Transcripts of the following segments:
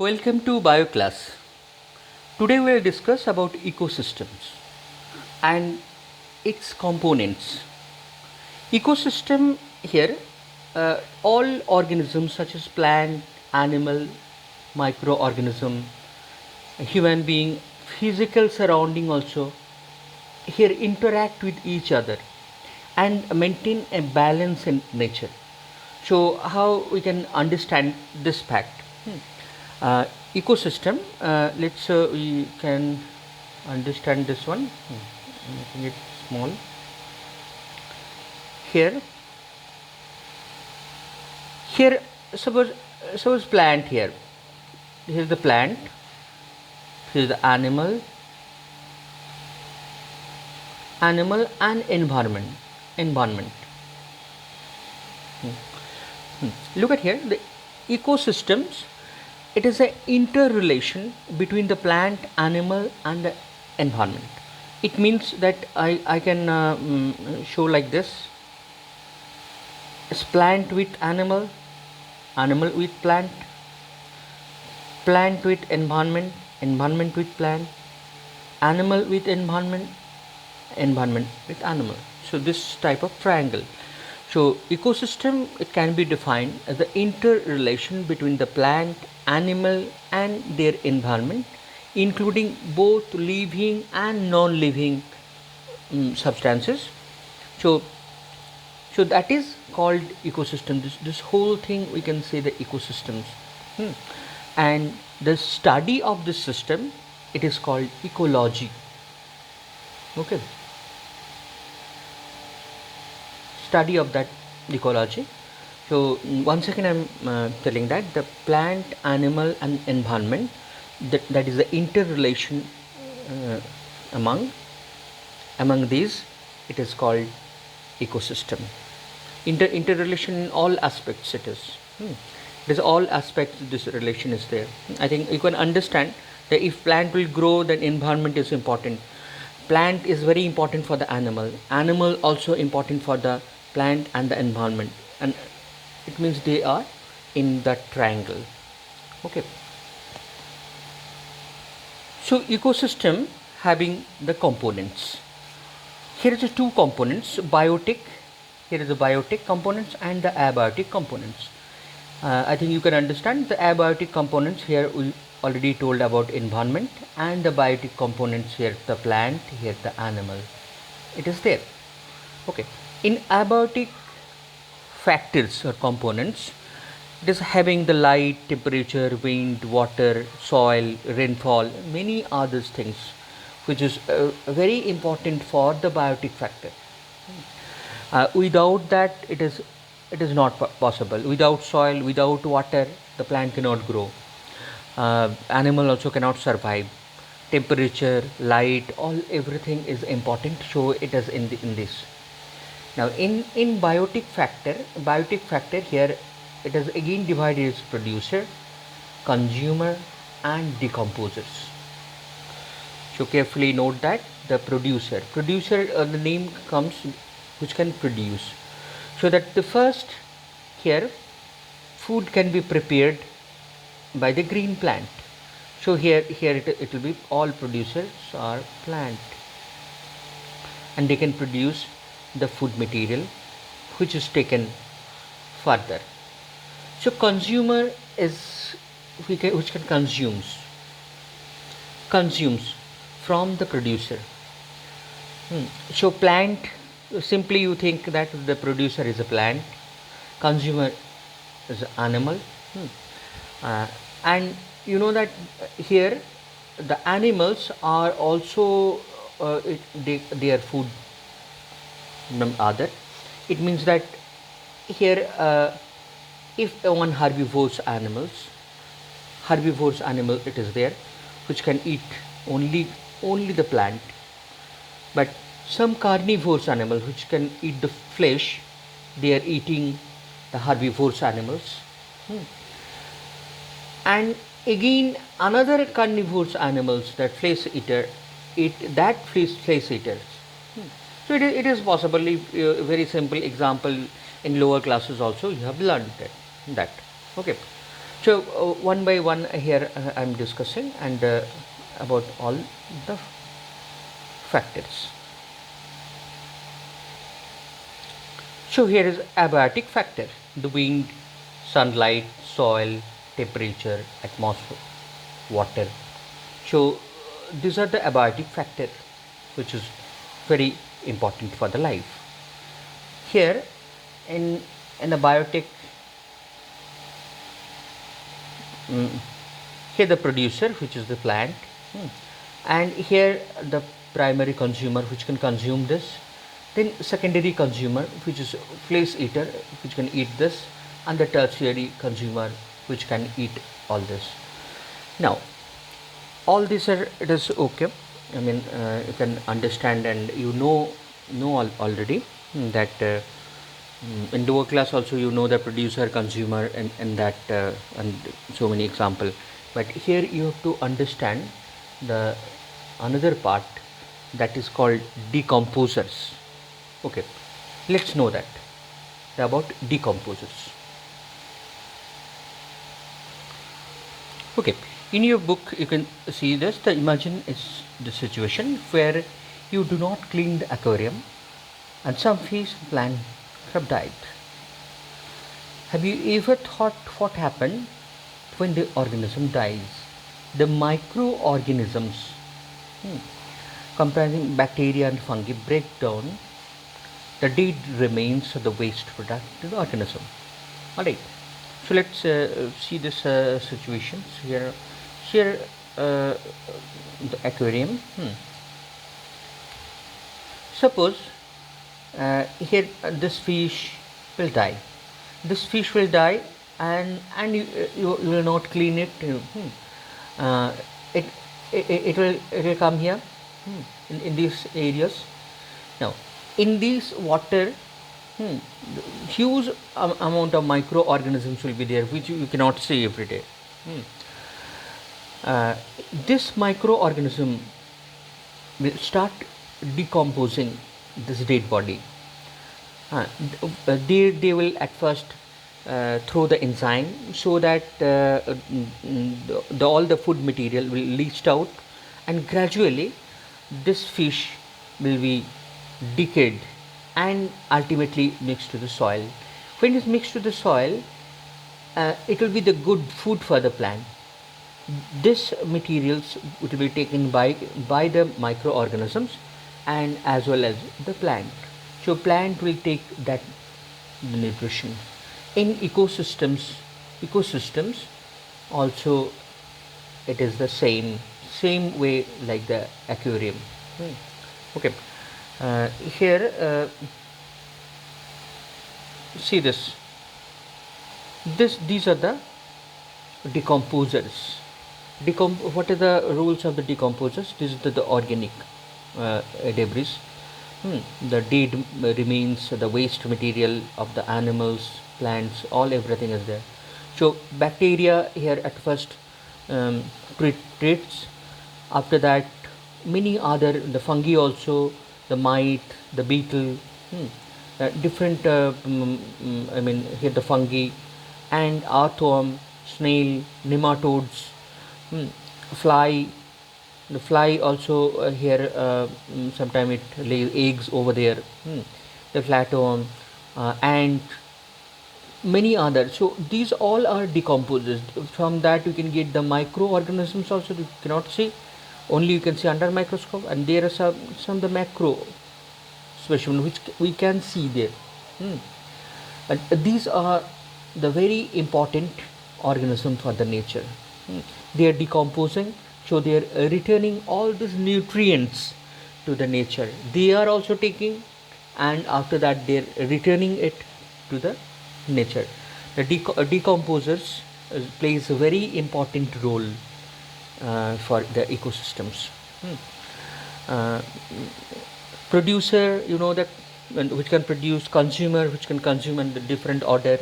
Welcome to BioClass. Today we will discuss about ecosystems and its components. Ecosystem here, all organisms such as plant, animal, microorganism, human being, physical surrounding also here interact with each other and maintain a balance in nature. So how we can understand this fact? Uh, Ecosystem. Let's we can understand this one. Making it small. Here, here. Suppose plant here. Here is the plant. Here is the animal and environment. Look at here. The ecosystems. It is an interrelation between the plant, animal, and the environment. It means that I can show like this. It's plant with animal, animal with plant, plant with environment, environment with plant, animal with environment, environment with animal. So this type of triangle. So ecosystem, it can be defined as the interrelation between the plant, animal and their environment, including both living and non-living substances. So that is called ecosystem. This whole thing we can say the ecosystems. And the study of this system, it is called ecology. Okay. Study of that ecology. So once again I'm telling that the plant, animal and environment, that is the interrelation among these, it is called ecosystem. Interrelation in all aspects it is. It is all aspects this relation is there. I think you can understand that if plant will grow, then environment is important. Plant is very important for the animal also important for the plant and the environment, and it means they are in that triangle. Okay. So ecosystem having the components. Here is the two components, biotic. Here is the biotic components and the abiotic components. I think you can understand the abiotic components here. We already told about environment, and the biotic components here the plant, here the animal. It is there. Okay. In abiotic factors or components, it is having the light, temperature, wind, water, soil, rainfall, many other things, which is very important for the biotic factor. Without that, it is not possible. Without soil, without water, the plant cannot grow. Animal also cannot survive. Temperature, light, everything is important. So it is in this. Now in biotic factor here, it is again divided as producer, consumer and decomposers. So carefully note that the producer, the name comes which can produce. So that the first here, food can be prepared by the green plant. So here it will be all producers are plant, and they can produce the food material which is taken further. So consumer is which can consumes from the producer. So plant, simply you think that the producer is a plant, consumer is an animal, and you know that here the animals are also their food other. It means that here if one herbivorous animal it is there which can eat only the plant, but some carnivorous animal which can eat the flesh, they are eating the herbivorous animals. And again another carnivorous animals, that flesh eater, eat that flesh eaters. So it is possible. If, very simple example, in lower classes also you have learned that. Okay. So one by one here I'm discussing and about all the factors. So here is abiotic factor: the wind, sunlight, soil, temperature, atmosphere, water. So these are the abiotic factor, which is very important for the life. Here in a biotic, mm, here the producer, which is the plant, and here the primary consumer, which can consume this, then secondary consumer, which is flesh eater, which can eat this, and the tertiary consumer, which can eat all this. Now all these are, it is okay. I mean, you can understand and you know already that in lower class also you know the producer consumer and that and so many example, but here you have to understand the another part, that is called decomposers. Okay, let's know that about decomposers. Okay, in your book you can see this. The imagine is the situation where you do not clean the aquarium and some fish and plant have died. Have you ever thought what happened when the organism dies? The microorganisms comprising bacteria and fungi break down the dead remains of the waste product to the organism. Alright, so let's see this situations here. Here the aquarium. Suppose here this fish will die. This fish will die, and you will not clean it. Uh, it, it will come here in these areas. Now in this water, huge amount of microorganisms will be there, which you cannot see every day. This microorganism will start decomposing this dead body. They will at first throw the enzyme so that all the food material will leach out, and gradually this fish will be decayed and ultimately mixed to the soil. When it's mixed to the soil, it will be the good food for the plant. This materials will be taken by the microorganisms and as well as the plant. So plant will take that nutrition. In ecosystems also it is the same way like the aquarium. Okay, here see this. These are the decomposers. What are the rules of the decomposers? This is the organic debris, the dead remains, the waste material of the animals, plants, all everything is there. So bacteria here at first treats. After that, many other, the fungi also, the mite, the beetle, different. I mean here the fungi and earthworm, snail, nematodes, fly. The fly also here sometimes it lays eggs over there. The flatworm, ant, many others. So these all are decomposers. From that you can get the microorganisms also. You cannot see, only you can see under microscope, and there are some of the macro specimen which we can see there. And these are the very important organism for the nature. They are decomposing, so they are returning all these nutrients to the nature. They are also taking, and after that they are returning it to the nature. The decomposers plays a very important role for the ecosystems. Producer, you know that, which can produce, consumer which can consume in the different order,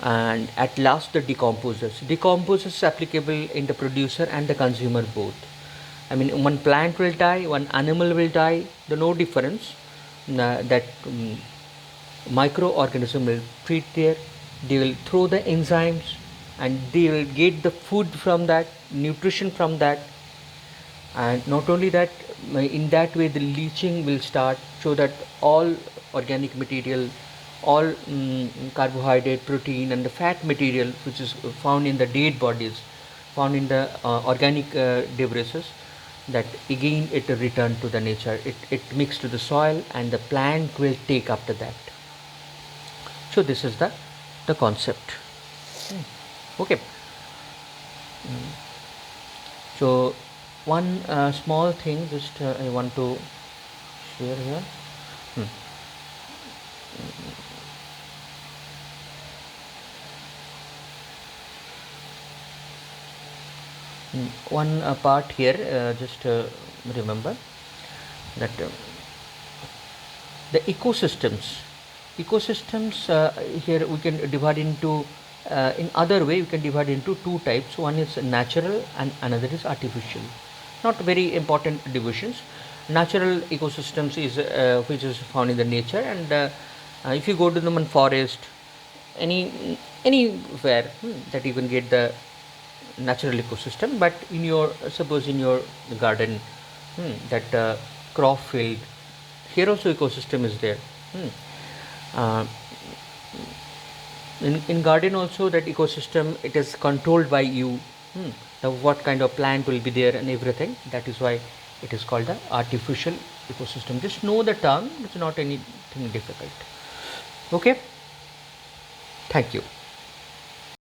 and at last the decomposers applicable in the producer and the consumer both. I mean, one plant will die, one animal will die, the no difference. That microorganism will treat there, they will throw the enzymes and they will get the food from that, nutrition from that. And not only that, in that way the leaching will start, so that all organic material, all carbohydrate, protein and the fat material which is found in the dead bodies, found in the organic debris, that again it return to the nature, it mix to the soil and the plant will take after that. So this is the concept. Okay. So one small thing just I want to share here. One part here, just remember that the ecosystems here we can divide into in other way we can divide into two types. One is natural and another is artificial. Not very important divisions. Natural ecosystems is which is found in the nature, and if you go to the forest, anywhere that you can get the natural ecosystem. But in your, suppose in your garden, that crop field, here also ecosystem is there. In garden also, that ecosystem, it is controlled by you. What kind of plant will be there and everything. That is why it is called the artificial ecosystem. Just know the term, it's not anything difficult. Okay, thank you.